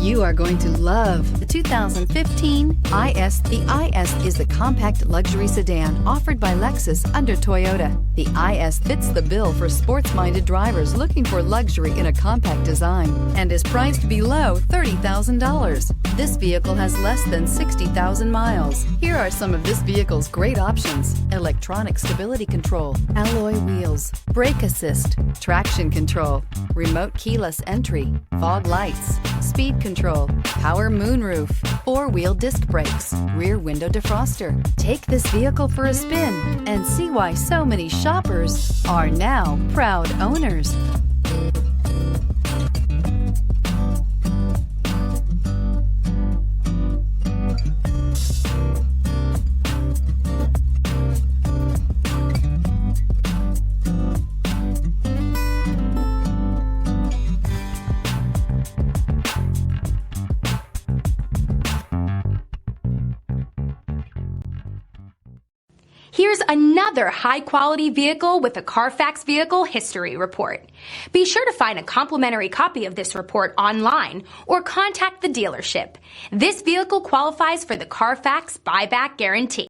You are going to love the 2015 IS. The IS is the compact luxury sedan offered by Lexus under Toyota. The IS fits the bill for sports-minded drivers looking for luxury in a compact design and is priced below $30,000. This vehicle has less than 60,000 miles. Here are some of this vehicle's great options: electronic stability control, alloy wheels, brake assist, traction control, remote keyless entry, fog lights, speed control, power moonroof, four-wheel disc brakes, rear window defroster. Take this vehicle for a spin and see why so many shoppers are now proud owners. Here's another high-quality vehicle with a Carfax Vehicle History Report. Be sure to find a complimentary copy of this report online or contact the dealership. This vehicle qualifies for the Carfax Buyback Guarantee.